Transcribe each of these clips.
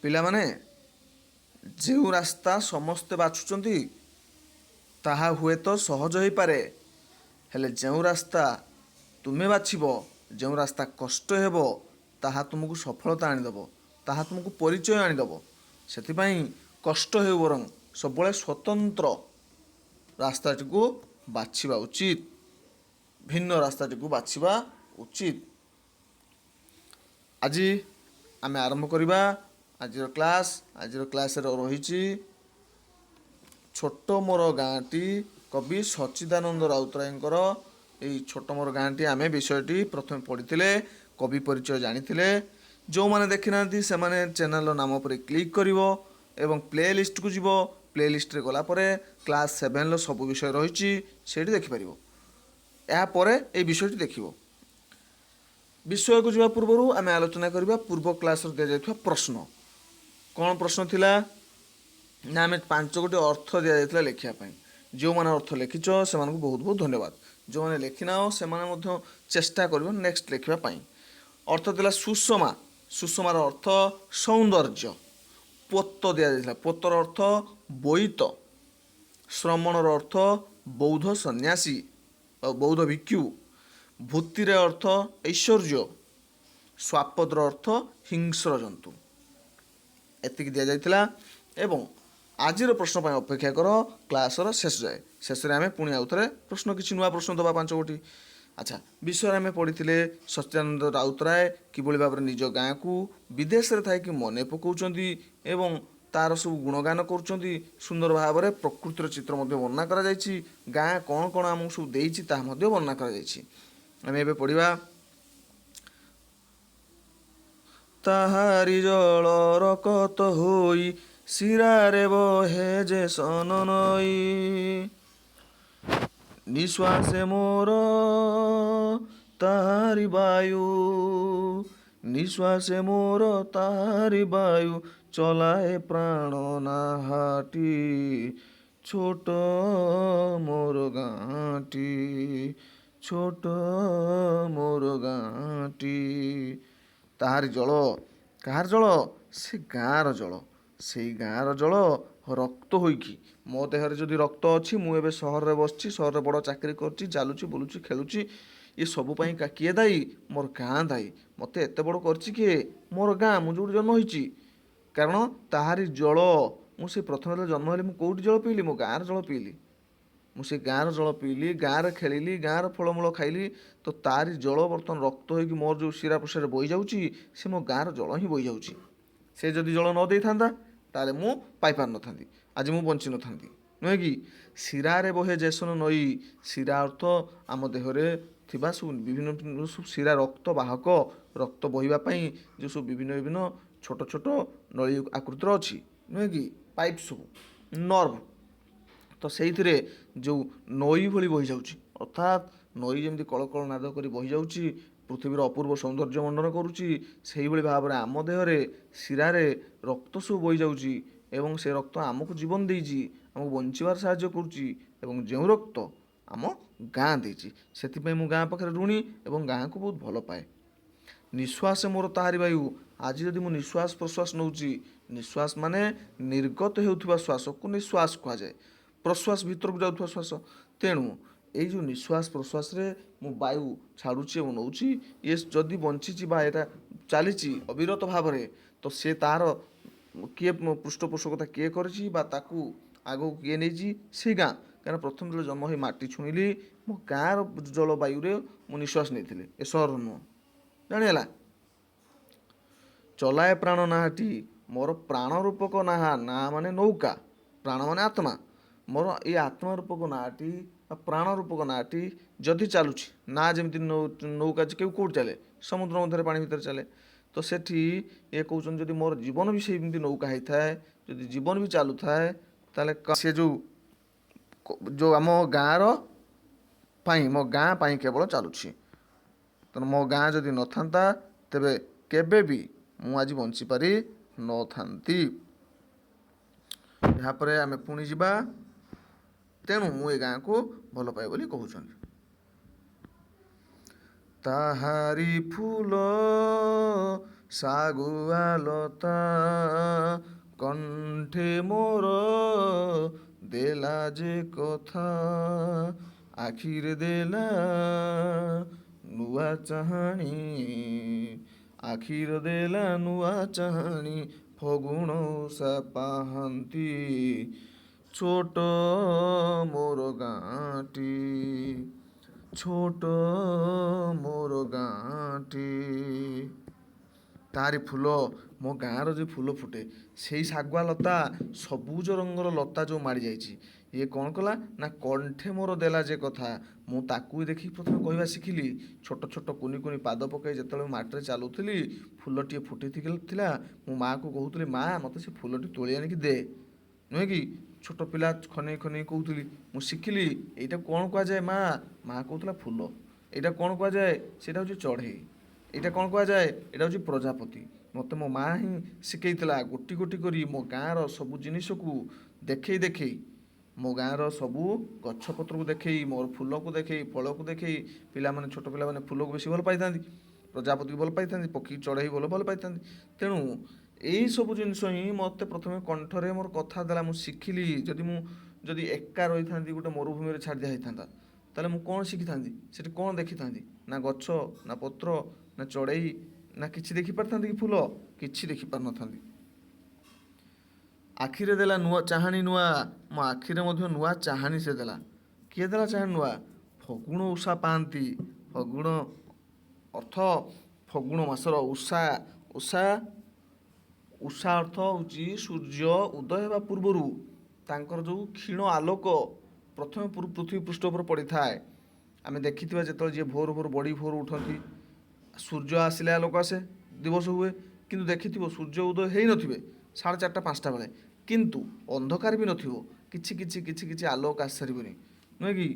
ପିଲାମାନେ ଯେଉଁ ରାସ୍ତା ସମସ୍ତେ ବାଛୁଛନ୍ତି ତାହା ହୁଏତ ସହଜ ହୋଇପାରେ, ହେଲେ ଯେଉଁ ରାସ୍ତା ତୁମେ ବାଛିବ, ଯେଉଁ ରାସ୍ତା କଷ୍ଟ ହେବ, ତାହା ତୁମକୁ ସଫଳତା ଆଣିଦେବ, ତାହା ତୁମକୁ ପରିଚୟ ଆଣିଦେବ। ସେଥିପାଇଁ କଷ୍ଟ ହେଉ ବରଂ ସବୁବେଳେ ସ୍ୱତନ୍ତ୍ର ରାସ୍ତାଟିକୁ ବାଛିବା ଉଚିତ, ଭିନ୍ନ ରାସ୍ତାଟିକୁ ବାଛିବା ଉଚିତ। ଆଜି ଆମେ ଆରମ୍ଭ କରିବା ଆଜିର କ୍ଲାସ୍। ଆଜିର କ୍ଲାସ୍ରେ ରହିଛି ଛୋଟ ମୋର ଗାଁଟି, କବି ସଚ୍ଚିଦାନନ୍ଦ ରାଉତରାୟଙ୍କର ଏଇ ଛୋଟ ମୋର ଗାଁଟି ଆମେ ବିଷୟଟି ପ୍ରଥମେ ପଢ଼ିଥିଲେ, କବି ପରିଚୟ ଜାଣିଥିଲେ। ଯେଉଁମାନେ ଦେଖିନାହାନ୍ତି ସେମାନେ ଚ୍ୟାନେଲର ନାମ ଉପରେ କ୍ଲିକ୍ କରିବ ଏବଂ ପ୍ଲେ ଲିଷ୍ଟକୁ ଯିବ। ପ୍ଲେ ଲିଷ୍ଟରେ ଗଲା ପରେ କ୍ଲାସ୍ 7ର ସବୁ ବିଷୟ ରହିଛି, ସେଇଠି ଦେଖିପାରିବ। ଏହାପରେ ଏଇ ବିଷୟଟି ଦେଖିବ। ବିଷୟକୁ ଯିବା ପୂର୍ବରୁ ଆମେ ଆଲୋଚନା କରିବା ପୂର୍ବ କ୍ଲାସ୍ରେ ଦିଆଯାଇଥିବା ପ୍ରଶ୍ନ। କ'ଣ ପ୍ରଶ୍ନ ଥିଲା ନା, ଆମେ 5ଗୋଟି ଅର୍ଥ ଦିଆଯାଇଥିଲା ଲେଖିବା ପାଇଁ। ଯେଉଁମାନେ ଅର୍ଥ ଲେଖିଛ ସେମାନଙ୍କୁ ବହୁତ ବହୁତ ଧନ୍ୟବାଦ। ଯେଉଁମାନେ ଲେଖିନାହ ସେମାନେ ମଧ୍ୟ ଚେଷ୍ଟା କରିବ ନେକ୍ସଟ ଲେଖିବା ପାଇଁ। ଅର୍ଥ ଥିଲା ସୁଷମା, ସୁଷମାର ଅର୍ଥ ସୌନ୍ଦର୍ଯ୍ୟ। ପୋତ ଦିଆଯାଇଥିଲା, ପୋତର ଅର୍ଥ ବୋଇତ। ଶ୍ରମଣର ଅର୍ଥ ବୌଦ୍ଧ ସନ୍ନ୍ୟାସୀ ବା ବୌଦ୍ଧ ଭିକ୍ଷୁ। ଭୂତିର ଅର୍ଥ ଐଶ୍ୱର୍ଯ୍ୟ। ସ୍ୱାପଦର ଅର୍ଥ ହିଂସ୍ର ଜନ୍ତୁ। ଏତିକି ଦିଆଯାଇଥିଲା ଏବଂ ଆଜିର ପ୍ରଶ୍ନ ପାଇଁ ଅପେକ୍ଷା କର କ୍ଲାସ୍ର ଶେଷ ଯାଏ। ଶେଷରେ ଆମେ ପୁଣି ଆଉଥରେ ପ୍ରଶ୍ନ କିଛି ନୂଆ ପ୍ରଶ୍ନ ଦେବା 5ଗୋଟି। ଆଚ୍ଛା, ବିଷୟରେ ଆମେ ପଢ଼ିଥିଲେ ସଚ୍ଚିଦାନନ୍ଦ ରାଉତରାୟ କିଭଳି ଭାବରେ ନିଜ ଗାଁକୁ ବିଦେଶରେ ଥାଇକି ମନେ ପକାଉଛନ୍ତି ଏବଂ ତା'ର ସବୁ ଗୁଣଗାନ କରୁଛନ୍ତି। ସୁନ୍ଦର ଭାବରେ ପ୍ରକୃତିର ଚିତ୍ର ମଧ୍ୟ ବର୍ଣ୍ଣନା କରାଯାଇଛି। ଗାଁ କ'ଣ କ'ଣ ଆମକୁ ସବୁ ଦେଇଛି ତାହା ମଧ୍ୟ ବର୍ଣ୍ଣନା କରାଯାଇଛି। ଆମେ ଏବେ ପଢ଼ିବା ତାହାରି ଜଳ ରକତ ହୋଇ ଶିରାରେ ବହେ ଯେ ସନ ନଈ, ନିଶ୍ୱାସେ ମୋର ତାହାରି ବାୟୁ, ନିଶ୍ୱାସେ ମୋର ତାହାରି ବାୟୁ, ଚଲାଏ ପ୍ରାଣ ନାହାଟି, ଛୋଟ ମୋର ଗାଁଟି, ଛୋଟ ମୋର ଗାଁଟି। ତାହାରି ଜଳ, କାହାର ଜଳ? ସେ ଗାଁର ଜଳ। ସେଇ ଗାଁର ଜଳ ରକ୍ତ ହୋଇକି, ମୋ ଦେହରେ ଯଦି ରକ୍ତ ଅଛି, ମୁଁ ଏବେ ସହରରେ ବସିଛି, ସହରରେ ବଡ଼ ଚାକିରି କରୁଛି, ଚାଲୁଛି ବୁଲୁଛି ଖେଳୁଛି, ଏ ସବୁ ପାଇଁ କିଏ ଦାୟୀ? ମୋର ଗାଁ ଦାୟୀ। ମୋତେ ଏତେ ବଡ଼ କରିଛି କିଏ? ମୋର ଗାଁ, ମୁଁ ଯେଉଁଠି ଜନ୍ମ ହୋଇଛି। କାରଣ ତାହାରି ଜଳ, ମୁଁ ସେ ପ୍ରଥମେ ଯେତେବେଳେ ଜନ୍ମ ହେଲି ମୁଁ କେଉଁଠି ଜଳ ପିଇଲି? ମୋ ଗାଁର ଜଳ ପିଇଲି। ମୁଁ ସେ ଗାଁର ଜଳ ପିଇଲି, ଗାଁରେ ଖେଳିଲି, ଗାଁର ଫଳମୂଳ ଖାଇଲି। ତ ତାରି ଜଳ ବର୍ତ୍ତମାନ ରକ୍ତ ହୋଇକି ମୋର ଯେଉଁ ଶିରା ପ୍ରଶାରେ ବହିଯାଉଛି, ସେ ମୋ ଗାଁର ଜଳ ହିଁ ବହିଯାଉଛି। ସେ ଯଦି ଜଳ ନ ଦେଇଥାନ୍ତା ତାହେଲେ ମୁଁ ପାଇପାରିନଥାନ୍ତି, ଆଜି ମୁଁ ବଞ୍ଚିନଥାନ୍ତି, ନୁହେଁ କି? ଶିରାରେ ବହେ ଯେସନ ନଈ, ଶିରା ଅର୍ଥ ଆମ ଦେହରେ ଥିବା ସବୁ ବିଭିନ୍ନ ସବୁ ଶିରା ରକ୍ତ ବାହକ, ରକ୍ତ ବହିବା ପାଇଁ ଯେଉଁ ସବୁ ବିଭିନ୍ନ ବିଭିନ୍ନ ଛୋଟ ଛୋଟ ନଳୀ ଆକୃତିର ଅଛି, ନୁହେଁ କି? ପାଇପ୍ ସବୁ, ନର୍ଭ, ତ ସେଇଥିରେ ଯେଉଁ ନଈ ଭଳି ବହିଯାଉଛି, ଅର୍ଥାତ୍ ନଈ ଯେମିତି କଳକଳ ନାଦ କରି ବହିଯାଉଛି, ପୃଥିବୀର ଅପୂର୍ବ ସୌନ୍ଦର୍ଯ୍ୟ ମଣ୍ଡନ କରୁଛି, ସେହିଭଳି ଭାବରେ ଆମ ଦେହରେ ଶିରାରେ ରକ୍ତ ସବୁ ବହିଯାଉଛି ଏବଂ ସେ ରକ୍ତ ଆମକୁ ଜୀବନ ଦେଇଛି, ଆମକୁ ବଞ୍ଚିବାରେ ସାହାଯ୍ୟ କରୁଛି ଏବଂ ଯେଉଁ ରକ୍ତ ଆମ ଗାଁ ଦେଇଛି। ସେଥିପାଇଁ ମୁଁ ଗାଁ ପାଖରେ ଋଣୀ ଏବଂ ଗାଁକୁ ବହୁତ ଭଲ ପାଏ। ନିଶ୍ୱାସ ମୋର ତାହାରି ବାୟୁ, ଆଜି ଯଦି ମୁଁ ନିଶ୍ୱାସ ପ୍ରଶ୍ୱାସ ନେଉଛି, ନିଶ୍ୱାସ ମାନେ ନିର୍ଗତ ହେଉଥିବା ଶ୍ୱାସକୁ ନିଶ୍ୱାସ କୁହାଯାଏ, ପ୍ରଶ୍ୱାସ ଭିତରକୁ ଯାଉଥିବା ଶ୍ୱାସ। ତେଣୁ ଏଇ ଯେଉଁ ନିଶ୍ୱାସ ପ୍ରଶ୍ୱାସରେ ମୁଁ ବାୟୁ ଛାଡ଼ୁଛି ଏବଂ ନେଉଛି, ଇଏ ଯଦି ବଞ୍ଚିଛି ବା ଏଇଟା ଚାଲିଛି ଅବିରତ ଭାବରେ, ତ ସେ ତା'ର କିଏ ପୃଷ୍ଠପୋଷକତା କିଏ କରିଛି ବା ତାକୁ ଆଗକୁ କିଏ ନେଇଛି? ସେଇ ଗାଁ। କାରଣ ପ୍ରଥମେ ଯେତେବେଳେ ଜନ୍ମ ହୋଇ ମାଟି ଛୁଇଁଲି, ମୋ ଗାଁର ଜଳବାୟୁରେ ମୁଁ ନିଶ୍ୱାସ ନେଇଥିଲି, ଏ ସହରର ନୁହଁ, ଜାଣିହେଲା? ଚଲାଏ ପ୍ରାଣ ନାହାଟି, ମୋର ପ୍ରାଣ ରୂପକ ନାହା, ନା ମାନେ ନୌକା, ପ୍ରାଣ ମାନେ ଆତ୍ମା, ମୋର ଏଇ ଆତ୍ମା ରୂପକ ନାଁଟି ବା ପ୍ରାଣ ରୂପକ ନାଁଟି ଯଦି ଚାଲୁଛି, ନା ଯେମିତି ନୌକା କେଉଁଠି ଚାଲେ? ସମୁଦ୍ର ମଧ୍ୟରେ, ପାଣି ଭିତରେ ଚାଲେ। ତ ସେଠି ଇଏ କହୁଛନ୍ତି ଯଦି ମୋର ଜୀବନ ବି ସେମିତି ନୌକା ହେଇଥାଏ, ଯଦି ଜୀବନ ବି ଚାଲୁଥାଏ, ତାହେଲେ ସେ ଯେଉଁ ଆମ ଗାଁର ପାଇଁ, ମୋ ଗାଁ ପାଇଁ କେବଳ ଚାଲୁଛି। ତେଣୁ ମୋ ଗାଁ ଯଦି ନଥାନ୍ତା ତେବେ କେବେ ବି ମୁଁ ଆଜି ବଞ୍ଚିପାରି ନଥାନ୍ତି। ଏହାପରେ ଆମେ ପୁଣି ଯିବା, ତେଣୁ ମୁଁ ଏ ଗାଁକୁ ଭଲ ପାଏ ବୋଲି କହୁଛନ୍ତି। ତାହାରି ଫୁଲ ଶାଗୁଆ ଲତା କଣ୍ଠେ ମୋର ଦେଲା ଯେ କଥା, ଆଖିରେ ଦେଲା ନୂଆ ଚାହାଣି, ଆଖିରେ ଦେଲା ନୂଆ ଚାହାଣି, ଫଗୁଣ ଉଷା ପାହାନ୍ତି, ଛୋଟ ମୋର ଗାଁଟି, ଛୋଟ ମୋର ଗାଁଟି। ତାରି ଫୁଲ ମୋ ଗାଁର ଯେଉଁ ଫୁଲ ଫୁଟେ, ସେଇ ଶାଗୁଆ ଲତା ସବୁଜ ରଙ୍ଗର ଲତା ଯେଉଁ ମାଡ଼ି ଯାଇଛି, ଇଏ କ'ଣ କଲା ନା କଣ୍ଠେ ମୋର ଦେଲା ଯେ କଥା। ମୁଁ ତାକୁ ଦେଖିକି ପ୍ରଥମେ କହିବା ଶିଖିଲି। ଛୋଟ ଛୋଟ କୁନି କୁନି ପାଦ ପକାଇ ଯେତେବେଳେ ମୁଁ ମାଟିରେ ଚାଲୁଥିଲି, ଫୁଲଟିଏ ଫୁଟିଥିଲା, ମୁଁ ମାଆକୁ କହୁଥିଲି, ମା ମୋତେ ସେ ଫୁଲଟି ତୋଳି ଆଣିକି ଦେ। ନୁହେଁ କି? ଛୋଟ ପିଲା ଖନେଇ ଖନେଇ କହୁଥିଲି। ମୁଁ ଶିଖିଲି ଏଇଟା କ'ଣ କୁହାଯାଏ ମା? ମା କହୁଥିଲା ଫୁଲ। ଏଇଟା କ'ଣ କୁହାଯାଏ? ସେଇଟା ହେଉଛି ଚଢ଼େଇ। ଏଇଟା କ'ଣ କୁହାଯାଏ? ଏଇଟା ହେଉଛି ପ୍ରଜାପତି। ମୋତେ ମୋ ମା ହିଁ ଶିଖେଇଥିଲା ଗୋଟି ଗୋଟି କରି ମୋ ଗାଁର ସବୁ ଜିନିଷକୁ ଦେଖେଇ ଦେଖେଇ, ମୋ ଗାଁର ସବୁ ଗଛପତ୍ରକୁ ଦେଖେଇ, ମୋର ଫୁଲକୁ ଦେଖେଇ, ଫଳକୁ ଦେଖେଇ। ପିଲାମାନେ, ଛୋଟ ପିଲାମାନେ ଫୁଲକୁ ବେଶୀ ଭଲ ପାଇଥାନ୍ତି, ପ୍ରଜାପତିକୁ ଭଲ ପାଇଥାନ୍ତି, ପକ୍ଷୀ ଚଢ଼େଇ ଭଲ ପାଇଥାନ୍ତି। ତେଣୁ ଏଇସବୁ ଜିନିଷ ହିଁ ମୋତେ ପ୍ରଥମେ କଣ୍ଠରେ ମୋର କଥା ଦେଲା, ମୁଁ ଶିଖିଲି। ଯଦି ଏକା ରହିଥାନ୍ତି, ଗୋଟେ ମରୁଭୂମିରେ ଛାଡ଼ି ଦିଆ ହେଇଥାନ୍ତା, ତାହେଲେ ମୁଁ କ'ଣ ଶିଖିଥାନ୍ତି? ସେଠି କ'ଣ ଦେଖିଥାନ୍ତି? ନା ଗଛ, ନା ପତ୍ର, ନା ଚଢ଼େଇ, ନା କିଛି ଦେଖିପାରିଥାନ୍ତି କି ଫୁଲ? କିଛି ଦେଖିପାରିନଥାନ୍ତି। ଆଖିରେ ଦେଲା ନୂଆ ଚାହାଣି ନୂଆ, ମୋ ଆଖିରେ ମଧ୍ୟ ନୂଆ ଚାହାଣି ସେ ଦେଲା। କିଏ ଦେଲା ଚାହାଣି ନୂଆ? ଫଗୁଣ ଉଷା ପାଆନ୍ତି। ଫଗୁଣ ଅର୍ଥ ଫଗୁଣ ମାସର ଉଷା। ଉଷା ଉଷା ଅର୍ଥ ହେଉଛି ସୂର୍ଯ୍ୟ ଉଦୟ ହେବା ପୂର୍ବରୁ ତାଙ୍କର ଯେଉଁ କ୍ଷୀଣ ଆଲୋକ ପ୍ରଥମେ ପୃଥିବୀ ପୃଷ୍ଠ ଉପରେ ପଡ଼ିଥାଏ। ଆମେ ଦେଖିଥିବା ଯେତେବେଳେ ଯିଏ ଭୋର ଭୋର ବଡ଼ି ଭୋର ଉଠନ୍ତି, ସୂର୍ଯ୍ୟ ଆସିଲେ ଆଲୋକ ଆସେ, ଦିବସ ହୁଏ। କିନ୍ତୁ ଦେଖିଥିବ ସୂର୍ଯ୍ୟ ଉଦୟ ହେଇନଥିବେ 4:30 5ଟା ବେଳେ, କିନ୍ତୁ ଅନ୍ଧକାର ବି ନଥିବ, କିଛି କିଛି କିଛି କିଛି ଆଲୋକ ଆସିସାରିବନି। ନୁହେଁ କି?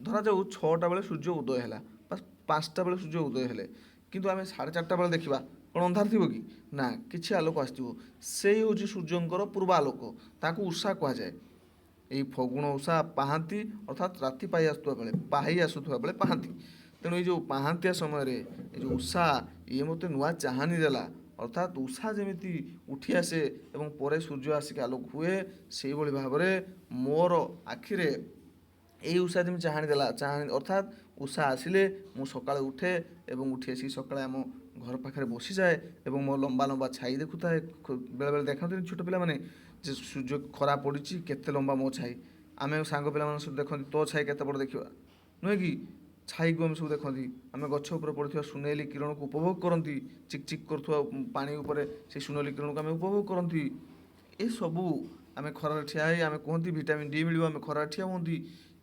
ଧରାଯାଉ 6ଟା ବେଳେ ସୂର୍ଯ୍ୟ ଉଦୟ ହେଲା ବା 5ଟା ବେଳେ ସୂର୍ଯ୍ୟ ଉଦୟ ହେଲେ, କିନ୍ତୁ ଆମେ 4:30 ବେଳେ ଦେଖିବା, କ'ଣ ଅନ୍ଧାର ଥିବ କି? ନା, କିଛି ଆଲୋକ ଆସିଥିବ। ସେଇ ହେଉଛି ସୂର୍ଯ୍ୟଙ୍କର ପୂର୍ବ ଆଲୋକ, ତାକୁ ଉଷା କୁହାଯାଏ। ଏଇ ଫଗୁଣ ଉଷା ପାହାନ୍ତି ଅର୍ଥାତ୍ ରାତି ପାହି ଆସୁଥିବା ବେଳେ ପାହାନ୍ତି। ତେଣୁ ଏଇ ଯେଉଁ ପାହାନ୍ତିଆ ସମୟରେ ଏଇ ଯେଉଁ ଉଷା, ଇଏ ମୋତେ ନୂଆ ଚାହାଣି ଦେଲା। ଅର୍ଥାତ୍ ଉଷା ଯେମିତି ଉଠି ଆସେ ଏବଂ ପରେ ସୂର୍ଯ୍ୟ ଆସିକି ଆଲୋକ ହୁଏ, ସେଇଭଳି ଭାବରେ ମୋର ଆଖିରେ ଏଇ ଉଷା ଯେମିତି ଚାହାଣି ଦେଲା। ଅର୍ଥାତ୍ ଉଷା ଆସିଲେ ମୁଁ ସକାଳେ ଉଠେ ଏବଂ ଉଠି ଆସିକି ସକାଳେ ଆମ ଘର ପାଖରେ ବସିଯାଏ ଏବଂ ମୋ ଲମ୍ବା ଲମ୍ବା ଛାଇ ଦେଖୁଥାଏ। ବେଳେବେଳେ ଦେଖନ୍ତିନି ଛୋଟ ପିଲାମାନେ ଯେ ସୂର୍ଯ୍ୟ ଖରା ପଡ଼ିଛି, କେତେ ଲମ୍ବା ମୋ ଛାଇ। ଆମେ ସାଙ୍ଗ ପିଲାମାନଙ୍କ ସହିତ ଦେଖନ୍ତି, ତୋ ଛାଇ କେତେ ବଡ଼ ଦେଖିବା। ନୁହେଁ କି? ଛାଇକୁ ଆମେ ସବୁ ଦେଖନ୍ତି। ଆମେ ଗଛ ଉପରେ ପଡ଼ୁଥିବା ସୁନେଲି କିରଣକୁ ଉପଭୋଗ କରନ୍ତି। ଚିକ୍ ଚିକ୍ କରୁଥିବା ପାଣି ଉପରେ ସେଇ ସୁନେଲି କିରଣକୁ ଆମେ ଉପଭୋଗ କରନ୍ତି। ଏସବୁ ଆମେ ଖରାରେ ଠିଆ ହେଇ ଆମେ କୁହନ୍ତି ଭିଟାମିନ୍ ଡି ମିଳିବ, ଆମେ ଖରାରେ ଠିଆ ହୁଅନ୍ତି।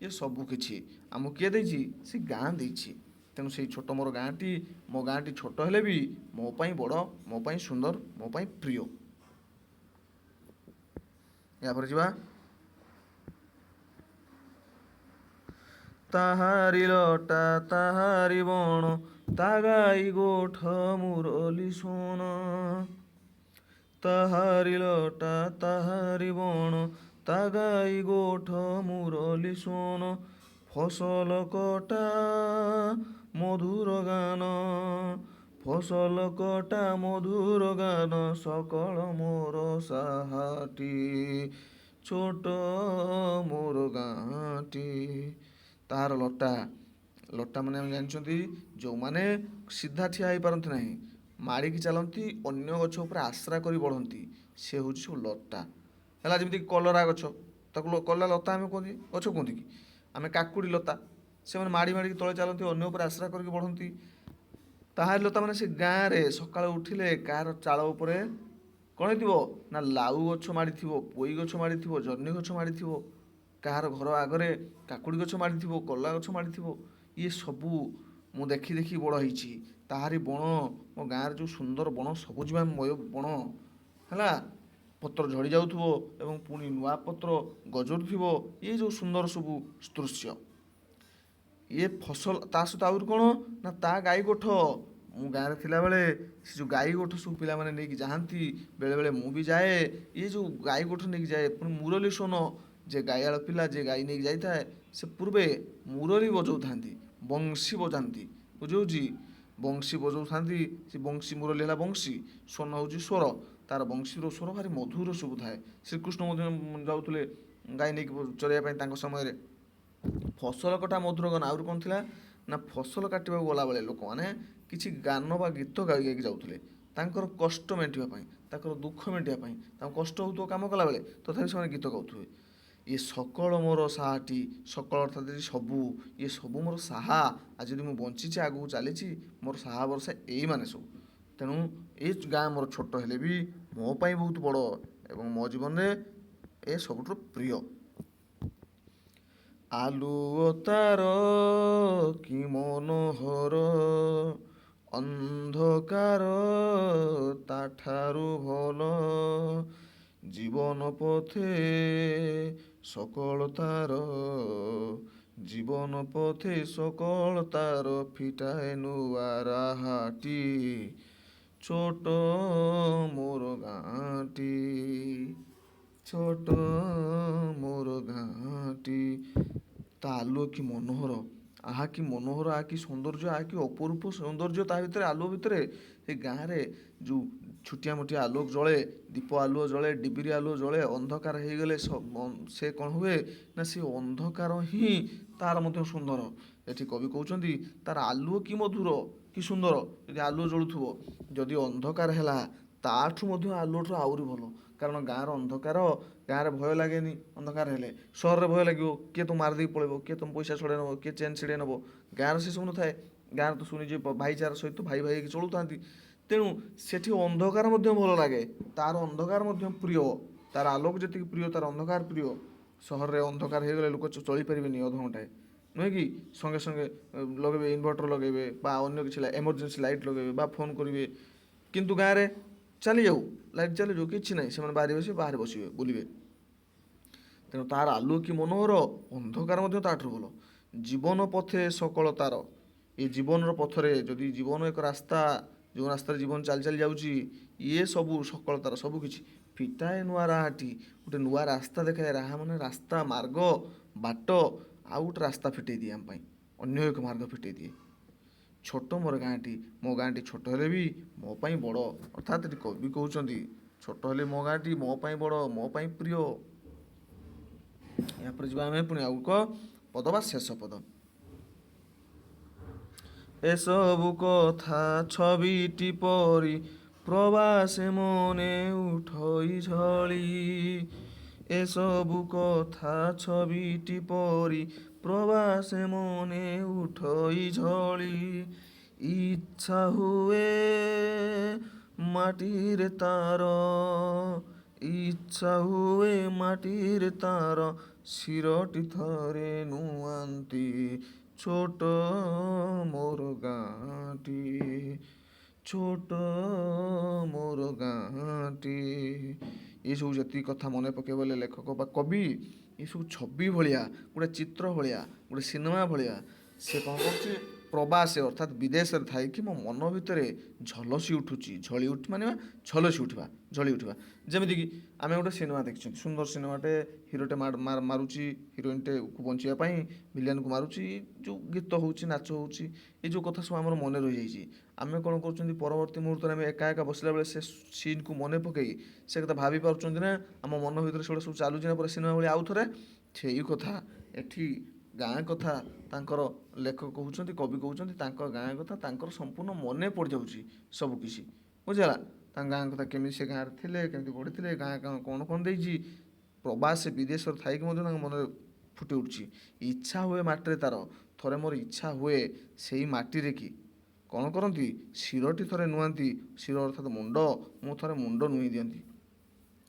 ଏ ସବୁ କିଛି ଆମକୁ କିଏ ଦେଇଛି? ସେ ଗାଁ ଦେଇଛି। ତେଣୁ ସେଇ ଛୋଟ ମୋର ଗାଁଟି, ମୋ ଗାଁଟି ଛୋଟ ହେଲେ ବି ମୋ ପାଇଁ ବଡ଼, ମୋ ପାଇଁ ସୁନ୍ଦର, ମୋ ପାଇଁ ପ୍ରିୟ। ଏହାପରେ ଯିବା। ତାହାରି ଲଟା ତାହାରି ବଣ, ତା ଗାଈ ଗୋଠ ମୁରଲି ଶୁଣ। ତାହାରି ଲଟା ତାହାରି ବଣ, ତା ଗାଈ ଗୋଠ ମୁରଲି ଶୁଣ। ଫସଲ କଟା ମଧୁର ଗାନ, ଫସଲ କଟା ମଧୁର ଗାନ, ସକଳ ମୋର ସାହାଟି, ଛୋଟ ମୋର ଗାଁଟି। ତାହାର ଲଟା, ଲଟା ମାନେ ଆମେ ଜାଣିଛନ୍ତି ଯେଉଁମାନେ ସିଧା ଠିଆ ହେଇପାରନ୍ତି ନାହିଁ, ମାଡ଼ିକି ଚାଲନ୍ତି, ଅନ୍ୟ ଗଛ ଉପରେ ଆଶ୍ରା କରି ବଢ଼ନ୍ତି, ସେ ହେଉଛି ସବୁ ଲଟା। ହେଲା, ଯେମିତିକି କଲରା ଗଛ, ତାକୁ କଲରା ଲତା ଆମେ କୁହନ୍ତି, ଗଛ କୁହନ୍ତି କି? ଆମେ କାକୁଡ଼ି ଲତା, ସେମାନେ ମାଡ଼ି ମାଡ଼ିକି ତଳେ ଚାଲନ୍ତି, ଅନ୍ୟ ଉପରେ ଆଶ୍ରା କରିକି ବଢ଼ନ୍ତି। ତାହାରି ଲତା ମାନେ ସେ ଗାଁରେ ସକାଳୁ ଉଠିଲେ କାହାର ଚାଳ ଉପରେ କ'ଣ ହେଇଥିବ? ନା ଲାଉ ଗଛ ମାଡ଼ିଥିବ, ପୋଇ ଗଛ ମାଡ଼ିଥିବ, ଜହ୍ନି ଗଛ ମାଡ଼ିଥିବ, କାହାର ଘର ଆଗରେ କାକୁଡ଼ି ଗଛ ମାଡ଼ିଥିବ, କଲରା ଗଛ ମାଡ଼ିଥିବ। ଇଏ ସବୁ ମୁଁ ଦେଖି ଦେଖି ବଡ଼ ହେଇଛି। ତାହାରି ବଣ, ମୋ ଗାଁରେ ଯେଉଁ ସୁନ୍ଦର ବଣ, ସବୁଜିମାମୟ ବଣ, ହେଲା, ପତ୍ର ଝଡ଼ି ଯାଉଥିବ ଏବଂ ପୁଣି ନୂଆ ପତ୍ର ଗଜରୁଥିବ, ଇଏ ଯେଉଁ ସୁନ୍ଦର ସବୁ ଦୃଶ୍ୟ। ଇଏ ଫସଲ, ତା ସହିତ ଆହୁରି କ'ଣ ନା ତା ଗାଈ ଗୋଠ। ମୁଁ ଗାଁରେ ଥିଲାବେଳେ ସେ ଯେଉଁ ଗାଈ ଗୋଠ ସବୁ ପିଲାମାନେ ନେଇକି ଯାଆନ୍ତି, ବେଳେବେଳେ ମୁଁ ବି ଯାଏ। ଇଏ ଯେଉଁ ଗାଈ ଗୋଠ ନେଇକି ଯାଏ, ପୁଣି ମୁରଲି ସୋନ, ଯେ ଗାଈଆଳ ପିଲା ଯେ ଗାଈ ନେଇକି ଯାଇଥାଏ, ସେ ପୂର୍ବେ ମୁରଲି ବଜାଉଥାନ୍ତି, ବଂଶୀ ବଜାନ୍ତି, ବୁଝାଉଛି। ବଂଶୀ ବଜାଉଥାନ୍ତି, ସେ ବଂଶୀ ମୁରଲି ହେଲା ବଂଶୀ, ସ୍ୱନ ହେଉଛି ସ୍ୱର, ତାର ବଂଶୀର ସ୍ୱର ଭାରି ମଧୁର ଶୁଭୁଥାଏ। ଶ୍ରୀକୃଷ୍ଣ ମଧ୍ୟ ଯାଉଥିଲେ ଗାଈ ନେଇକି ଚରାଇବା ପାଇଁ ତାଙ୍କ ସମୟରେ। ଫସଲ କଟା ମଧୁର ଗାନ, ଆହୁରି କ'ଣ ଥିଲା ନା ଫସଲ କାଟିବାକୁ ଗଲାବେଳେ ଲୋକମାନେ କିଛି ଗାନ ବା ଗୀତ ଗାଇ ଗାଇକି ଯାଉଥିଲେ, ତାଙ୍କର କଷ୍ଟ ମେଣ୍ଟିବା ପାଇଁ, ତାଙ୍କର ଦୁଃଖ ମେଣ୍ଟିବା ପାଇଁ। ତାଙ୍କୁ କଷ୍ଟ ହେଉଥିବ କାମ କଲାବେଳେ, ତଥାପି ସେମାନେ ଗୀତ ଗାଉଥିବେ। ଇଏ ସକଳ ମୋର ସାହାଟି, ସକଳ ଅର୍ଥାତ୍ ସବୁ, ଇଏ ସବୁ ମୋର ସାହା। ଆଜି ଯଦି ମୁଁ ବଞ୍ଚିଛି, ଆଗକୁ ଚାଲିଛି, ମୋର ସାହା ଭରସା ଏଇମାନେ ସବୁ। ତେଣୁ ଏ ଗାଁ ମୋର ଛୋଟ ହେଲେ ବି ମୋ ପାଇଁ ବହୁତ ବଡ଼, ଏବଂ ମୋ ଜୀବନରେ ଏ ସବୁଠୁ ପ୍ରିୟ। ଆଲୁଅ ତାର କି ମନୋହର, ଅନ୍ଧକାର ତାଠାରୁ ଭଲ, ଜୀବନ ପଥେ ସକଳ ତାର, ଜୀବନ ପଥେ ସକଳ ତାର, ଫିଟାଏ ନୂଆ ରାହାଟି, ଛୋଟ ମୋର ଗାଁଟି, ଛୋଟ ମୋର ଗାଁଟି। ତା ଆଲୁଅ କି ମନୋହର, ଆହା କି ମନୋହର, ଆହା କି ସୌନ୍ଦର୍ଯ୍ୟ, ଆହା କି ଅପରୂପ ସୌନ୍ଦର୍ଯ୍ୟ ତା ଭିତରେ, ଆଲୁଅ ଭିତରେ। ଏ ଗାଁରେ ଯେଉଁ ଛୋଟିଆ ମୋଟିଆ ଆଲୁଅ ଜଳେ, ଦୀପ ଆଲୁଅ ଜଳେ, ଡିବିରି ଆଲୁଅ ଜଳେ, ଅନ୍ଧକାର ହେଇଗଲେ ସେ କ'ଣ ହୁଏ ନା ସେ ଅନ୍ଧକାର ହିଁ ତାର ମଧ୍ୟ ସୁନ୍ଦର। ଏଠି କବି କହୁଛନ୍ତି ତାର ଆଲୁଅ କି ମଧୁର, କି ସୁନ୍ଦର। ଯଦି ଆଲୁଅ ଜଳୁଥିବ, ଯଦି ଅନ୍ଧକାର ହେଲା ତାଠୁ ମଧ୍ୟ ଆଲୁଅଠୁ ଆହୁରି ଭଲ। କାରଣ ଗାଁର ଅନ୍ଧକାର, ଗାଁରେ ଭୟ ଲାଗେନି ଅନ୍ଧକାର ହେଲେ। ସହରରେ ଭୟ ଲାଗିବ, କିଏ ତ ମାରିଦେଇକି ପଳେଇବ, କିଏ ତୁମ ପଇସା ଛଡ଼େଇ ନେବ, କିଏ ଚେନ୍ ଛିଡ଼େଇ ନେବ। ଗାଁରେ ସେସବୁ ନଥାଏ। ଗାଁରେ ତ ଶୁଣିଛି ଭାଇଚାରା ସହିତ ଭାଇ ଭାଇ ହେଇକି ଚଳୁଥାନ୍ତି। ତେଣୁ ସେଠି ଅନ୍ଧକାର ମଧ୍ୟ ଭଲ ଲାଗେ, ତାର ଅନ୍ଧକାର ମଧ୍ୟ ପ୍ରିୟ। ତାର ଆଲୋକ ଯେତିକି ପ୍ରିୟ, ତାର ଅନ୍ଧକାର ପ୍ରିୟ। ସହରରେ ଅନ୍ଧକାର ହେଇଗଲେ ଲୋକ ଚଳିପାରିବେନି ଅଧଘଣ୍ଟାଏ, ନୁହେଁ କି? ସଙ୍ଗେ ସଙ୍ଗେ ଲଗାଇବେ, ଇନଭର୍ଟର ଲଗାଇବେ ବା ଅନ୍ୟ କିଛି ଏମର୍ଜେନ୍ସି ଲାଇଟ୍ ଲଗାଇବେ ବା ଫୋନ୍ କରିବେ। କିନ୍ତୁ ଗାଁରେ ଚାଲିଯାଉ, ଲାଇଟ୍ ଚାଲିଯାଉ, କିଛି ନାହିଁ, ସେମାନେ ବାହାରେ ବସିବେ, ବାହାରେ ବସିବେ, ବୁଲିବେ। ତେଣୁ ତାର ଆଲୁଅ କି ମନୋହର, ଅନ୍ଧକାର ମଧ୍ୟ ତାଠାରୁ ଭଲ, ଜୀବନ ପଥେ ସକଳ ତାର। ଏ ଜୀବନର ପଥରେ, ଯଦି ଜୀବନ ଏକ ରାସ୍ତା, ଯେଉଁ ରାସ୍ତାରେ ଜୀବନ ଚାଲି ଚାଲି ଯାଉଛି, ଇଏ ସବୁ ସକଳ ତାର, ସବୁ କିଛି ଫିଟାଏ ନୂଆ ରାହାଟି, ଗୋଟେ ନୂଆ ରାସ୍ତା ଦେଖାଏ। ରାହା ମାନେ ରାସ୍ତା, ମାର୍ଗ, ବାଟ, ଆଉ ଗୋଟେ ରାସ୍ତା ଫିଟେଇ ଦିଏ ଆମ ପାଇଁ, ଅନ୍ୟ ଏକ ମାର୍ଗ ଫିଟେଇ ଦିଏ। ଛୋଟ ମୋର ଗାଁଟି, ମୋ ଗାଁଟି ଛୋଟ ହେଲେ ବି ମୋ ପାଇଁ ବଡ଼। ଅର୍ଥାତ୍ ଏଠି କବି କହୁଛନ୍ତି ଛୋଟ ହେଲେ ମୋ ଗାଁଟି ମୋ ପାଇଁ ବଡ଼, ମୋ ପାଇଁ ପ୍ରିୟ। ଏହାପରେ ଯିବା ଆମେ ପୁଣି ଆଉ ଏକ ପଦ ବା ଶେଷ ପଦ। ଏସବୁ କଥା ଛବିଟି ପରି ପ୍ରବାସେ ମନେ ଉଠଇ ଝଳି, ଏସବୁ କଥା ଛବିଟି ପରି ପ୍ରବାସେ ମନେ ଉଠଇ ଝଳି, ଇଚ୍ଛା ହୁଏ ମାଟିରେ ତାର, ଇଚ୍ଛା ହୁଏ ମାଟିରେ ତାର, ଶିରଟି ଥରେ ନୁଆନ୍ତି, ଛୋଟ ମୋର ଗାଁଟି, ଛୋଟ ମୋର ଗାଁଟି। ଏସବୁ ଯେତିକି କଥା ମନେ ପକାଇଲେ ଲେଖକ ବା କବି, ଏସବୁ ଛବି ଭଳିଆ, ଗୋଟେ ଚିତ୍ର ଭଳିଆ, ଗୋଟେ ସିନେମା ଭଳିଆ ସେ କ'ଣ କରୁଛି, ପ୍ରବାସେ ଅର୍ଥାତ୍ ବିଦେଶରେ ଥାଇକି ମୋ ମନ ଭିତରେ ଝଲସି ଉଠୁଛି। ଝଳି ଉଠି ମାନେ ଝଲସି ଉଠିବା, ଝଳି ଉଠିବା। ଯେମିତିକି ଆମେ ଗୋଟେ ସିନେମା ଦେଖିଛନ୍ତି, ସୁନ୍ଦର ସିନେମାଟେ, ହିରୋଟେ ମାରୁଛି ହିରୋଇନଟେକୁ ବଞ୍ଚିବା ପାଇଁ, ଭିଲିଆନକୁ ମାରୁଛି, ଯେଉଁ ଗୀତ ହେଉଛି, ନାଚ ହେଉଛି, ଏ ଯେଉଁ କଥା ସବୁ ଆମର ମନେ ରହିଯାଇଛି। ଆମେ କ'ଣ କରୁଛନ୍ତି, ପରବର୍ତ୍ତୀ ମୁହୂର୍ତ୍ତରେ ଆମେ ଏକା ଏକା ବସିଲା ବେଳେ ସେ ସିନ୍କୁ ମନେ ପକାଇ ସେ କଥା ଭାବି ପାରୁଛନ୍ତି ନା ଆମ ମନ ଭିତରେ ସେଗୁଡ଼ା ସବୁ ଚାଲୁଛି ନା ପୁରା ସିନେମା ଭଳି ଆଉ ଥରେ। ସେଇ କଥା ଏଠି ଗାଁ କଥା ତାଙ୍କର ଲେଖକ କହୁଛନ୍ତି, କବି କହୁଛନ୍ତି, ତାଙ୍କ ଗାଁ କଥା ତାଙ୍କର ସମ୍ପୂର୍ଣ୍ଣ ମନେ ପଡ଼ିଯାଉଛି ସବୁକିଛି, ବୁଝିଲା। ତାଙ୍କ ଗାଁ କଥା, କେମିତି ସେ ଗାଁରେ ଥିଲେ, କେମିତି ବଢ଼ିଥିଲେ, ଗାଁ କ'ଣ କ'ଣ ଦେଇଛି, ପ୍ରବାସୀ ବିଦେଶରେ ଥାଇକି ମଧ୍ୟ ତାଙ୍କ ମନରେ ଫୁଟି ଉଠୁଛି। ଇଚ୍ଛା ହୁଏ ମାଟିରେ ତାର, ଥରେ ମୋର ଇଚ୍ଛା ହୁଏ ସେଇ ମାଟିରେ କି କ'ଣ କରନ୍ତି, ଶିରଟି ଥରେ ନୁଆନ୍ତି, ଶିର ଅର୍ଥାତ୍ ମୁଣ୍ଡ, ମୁଁ ଥରେ ମୁଣ୍ଡ ନୁଇଁ ଦିଅନ୍ତି।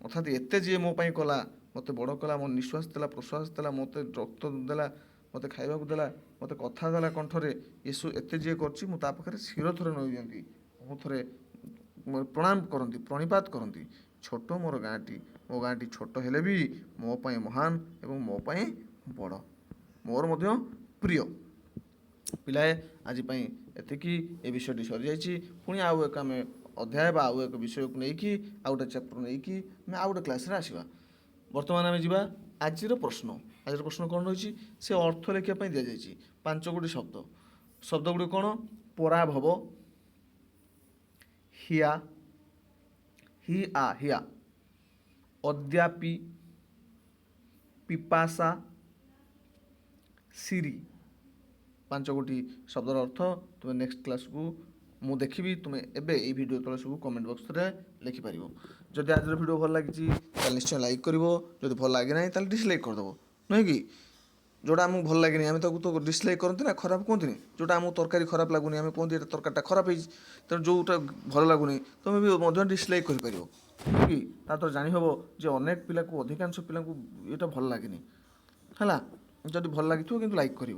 ଅର୍ଥାତ୍ ଏତେ ଯିଏ ମୋ ପାଇଁ କଲା, ମୋତେ ବଡ଼ କଲା, ମୋ ନିଶ୍ୱାସ ଦେଲା, ପ୍ରଶ୍ୱାସ ଦେଲା, ମୋତେ ରକ୍ତ ଦେଲା, ମୋତେ ଖାଇବାକୁ ଦେଲା, ମୋତେ କଥା ଦେଲା କଣ୍ଠରେ, ଏସବୁ ଏତେ ଯିଏ କରିଛି, ମୁଁ ତା ପାଖରେ ଶିର ଥରେ ନଇଁ ଦିଅନ୍ତି, ମୁଁ ଥରେ ପ୍ରଣାମ କରନ୍ତି, ପ୍ରଣିପାତ କରନ୍ତି। ଛୋଟ ମୋର ଗାଁଟି, ମୋ ଗାଁଟି ଛୋଟ ହେଲେ ବି ମୋ ପାଇଁ ମହାନ ଏବଂ ମୋ ପାଇଁ ବଡ଼, ମୋର ମଧ୍ୟ ପ୍ରିୟ। ପିଲାଏ ଆଜି ପାଇଁ ଏତିକି, ଏ ବିଷୟଟି ସରିଯାଇଛି। ପୁଣି ଆଉ ଏକ ଆମେ ଅଧ୍ୟାୟ ବା ଆଉ ଏକ ବିଷୟକୁ ନେଇକି, ଆଉ ଗୋଟେ ଚାପ୍ଟର ନେଇକି ଆମେ ଆଉ ଗୋଟେ କ୍ଲାସ୍ରେ ଆସିବା। ବର୍ତ୍ତମାନ ଆମେ ଯିବା ଆଜିର ପ୍ରଶ୍ନ। ଆଜିର ପ୍ରଶ୍ନ କ'ଣ ରହିଛି, ସେ ଅର୍ଥ ଲେଖିବା ପାଇଁ ଦିଆଯାଇଛି 5 ଗୋଟି ଶବ୍ଦ। ଶବ୍ଦ ଗୁଡ଼ିକ କ'ଣ, ପରାଭବ, हिया, हिया, अद्यापि, पिपासा, सिरी। 5 गोटी शब्दर अर्थ तुम्हें नेक्स्ट क्लास को मु देखी तुम्हें एबे ये वीडियो तले सब कमेंट बॉक्स रे लिखि पारिबो। जदि आज वीडियो भल लगी निश्चय लाइक करिवो, जदि भल लागे ना ताले डिसलाइक कर दबो, नहीं कि जोटा आमको भल लगे आम तो डिसलाइक करती ना, खराब कहते जोटा आमको तरकारी खराब लगुनि आम कहते तरकारीटा खराब हो, तेणु जोटा भल लगुनि तुम भी डिसलाइक कर कि तो जानी हम जे अनेक पिला को अधिकांश पिला ये भल लगे है, जदि भल लगी कि लाइक कर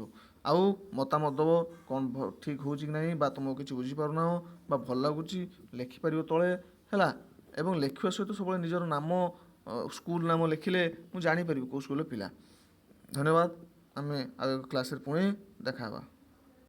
आउ मतामत दब कौन ठीक हो कि नहीं, तुमको किसी बुझीपारना बा भल लगुच लिखिपर तले है, एवं लिखा सहित सब निजर नाम स्कूल नाम लिखिले मुझे जापर कौ स्कूल पिला। धन्यवाद। आम आगे क्लास पुणी देखा।